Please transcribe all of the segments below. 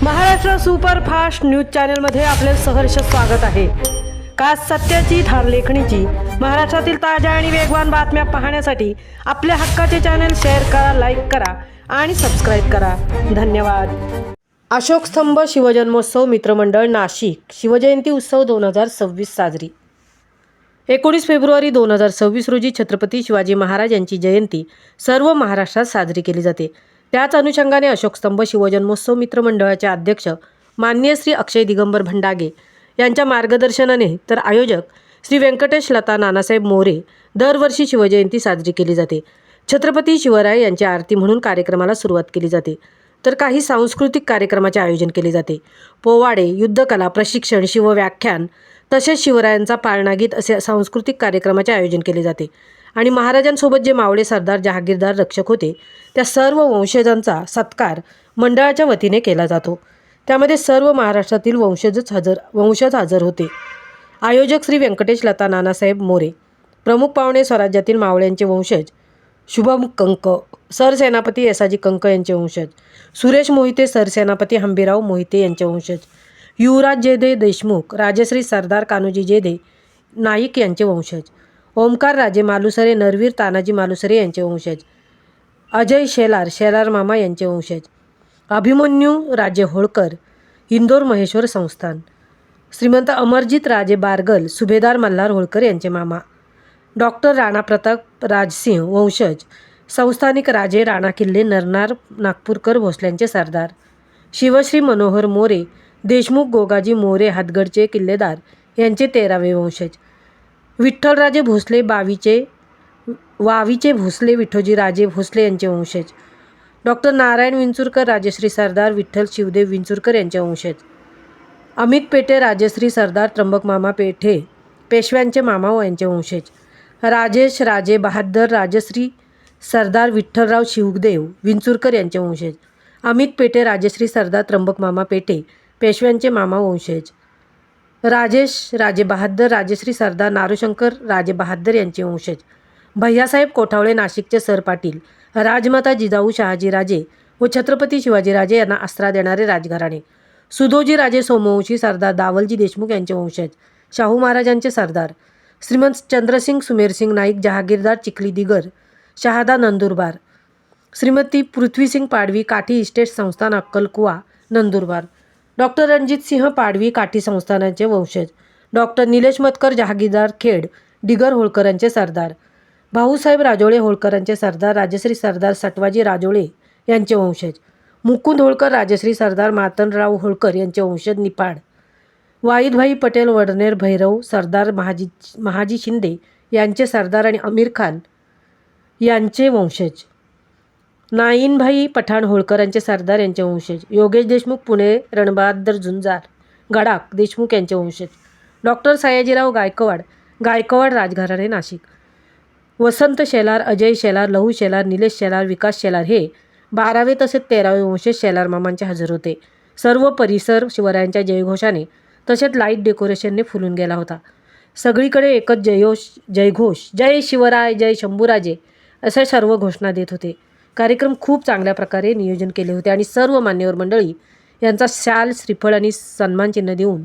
Maharashtra superfast news चॅनलमध्ये आपले सहर्ष स्वागत आहे। खास सत्याची धार लेखणीची महाराष्ट्रातील ताज्या आणि वेगवान बातम्या पाहण्यासाठी आपल्या हक्काचे चॅनल शेअर करा, लाईक करा आणि सबस्क्राईब करा। धन्यवाद। अशोक स्तंभ शिवजन्मोत्सव मित्रमंडळ नाशिक शिवजयंती उत्सव 2026 साजरी। 19 फेब्रुवारी 2026 रोजी छत्रपती शिवाजी महाराज यांची जयंती सर्व महाराष्ट्रात साजरी केली जाते। त्याच अनुषंगाने अशोक स्तंभ शिवजन्मोत्सव मित्रमंडळाचे अध्यक्ष माननीय श्री अक्षय दिगंबर भंडागे यांच्या मार्गदर्शनाने तर आयोजक श्री व्यंकटेश लता नानासाहेब मोरे दरवर्षी शिवजयंती साजरी केली जाते। छत्रपती शिवराय यांची आरती म्हणून कार्यक्रमाला सुरुवात केली जाते, तर काही सांस्कृतिक कार्यक्रमाचे आयोजन केले जाते। पोवाडे, युद्धकला प्रशिक्षण, शिवव्याख्यान तसेच शिवरायांचा पाळणागीत असे सांस्कृतिक कार्यक्रमाचे आयोजन केले जाते। आणि महाराजांसोबत जे मावळे सरदार जहागीरदार रक्षक होते त्या सर्व वंशजांचा सत्कार मंडळाच्या वतीने केला जातो। त्यामध्ये सर्व महाराष्ट्रातील वंशज हजर होते। आयोजक श्री व्यंकटेश लता नानासाहेब मोरे, प्रमुख पाहुणे स्वराज्यातील मावळ्यांचे वंशज शुभम कंक, सरसेनापती येसाजी कंक यांचे वंशज, सुरेश मोहिते सरसेनापती हंबीराव मोहिते यांचे वंशज, युवराज जेधे देशमुख, राजश्री सरदार कान्होजी जेधे नाईक यांचे वंशज, ओमकार राजे मालुसरे नरवीर तानाजी मालुसरे यांचे वंशज, अजय शेलार मामा यांचे वंशज, अभिमन्यू राजे होळकर इंदोर महेश्वर संस्थान, श्रीमंत अमरजीत राजे बारगल सुभेदार मल्हार होळकर यांचे मामा, डॉक्टर राणा प्रताप राजसिंह वंशज संस्थानिक राजे राणा किल्ले नरनार नागपूरकर भोसल्यांचे सरदार, शिवश्री मनोहर मोरे देशमुख गोगाजी मोरे हातगडचे किल्लेदार यांचे 13वे वंशज, विठ्ठलराजे भोसले वावीचे भोसले विठोजी राजे भोसले यांचे वंशज, डॉक्टर नारायण विंचुरकर राजश्री सरदार विठ्ठल शिवदेव विंचुरकर यांचे वंशज, अमित पेठे राजश्री सरदार त्र्यंबक मामा पेठे पेशव्यांचे मामा व यांचे वंशज, राजेश राजे बहादर राजश्री सरदार विठ्ठलराव शिवदेव विंचुरकर यांचे वंशज, अमित पेठे राजश्री सरदार त्र्यंबक मामा पेठे पेशव्यांचे मामा वंशज, राजेश राजे बहादर राजश्री सरदार नारोशंकर राजे बहादर यांचे वंशज, भैयासाहेब कोठावळे नाशिकचे सरपाटील राजमाता जिजाऊ शहाजीराजे व छत्रपती शिवाजीराजे यांना आसरा देणारे राजघराणे, सुधोजी राजे सोमवंशी सरदार दावलजी देशमुख यांचे वंशज, शाहू महाराजांचे सरदार श्रीमंत चंद्रसिंग सुमेरसिंग नाईक जहागीरदार चिखली दिगर शहादा नंदुरबार, श्रीमती पृथ्वीसिंग पाडवी काठी इस्टेट संस्थान अक्कलकुवा नंदुरबार, डॉक्टर रणजितसिंह पाडवी काठी संस्थानाचे वंशज, डॉक्टर निलेश मतकर जहागीरदार खेड दिगर होळकरांचे सरदार, भाऊसाहेब राजोळे होळकरांचे सरदार राजश्री सरदार सटवाजी राजोळे यांचे वंशज, मुकुंद होळकर राजश्री सरदार मातनराव होळकर यांचे वंशज निपाड, वाईदभाई पटेल वडनेर भैरव सरदार महाजी शिंदे यांचे सरदार आणि अमीर खान यांचे वंशज, नाईनभाई पठाण होळकरांचे सरदार यांचे वंशज, योगेश देशमुख पुणे रणबहादर झुंजार गडाख देशमुख यांचे वंशज, डॉक्टर सयाजीराव गायकवाड राजघराणे नाशिक, वसंत शेलार अजय शेलार लहू शेलार निलेश शेलार विकास शेलार हे 12वे तसेच 13वे वंशज शेलार मामांचे हजर होते। सर्व परिसर शिवरायांच्या जयघोषाने तसेच लाईट डेकोरेशनने फुलून गेला होता। सगळीकडे एकच जयघोष जय शिवराय जय शंभूराजे असे सर्व घोषणा देत होते। कार्यक्रम खूप चांगल्या प्रकारे नियोजन केले होते आणि सर्व मान्यवर मंडळी यांचा शाल श्रीफळ आणि सन्मानचिन्ह देऊन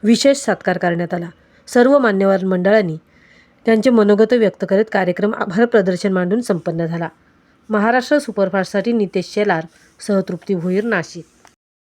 विशेष सत्कार करण्यात आला। सर्व मान्यवर मंडळांनी त्यांचे मनोगत व्यक्त करत कार्यक्रम आभार प्रदर्शन मांडून संपन्न झाला। महाराष्ट्र सुपरफास्टसाठी नितेश शेलार, सहतृप्ती भोईर, नाशिक।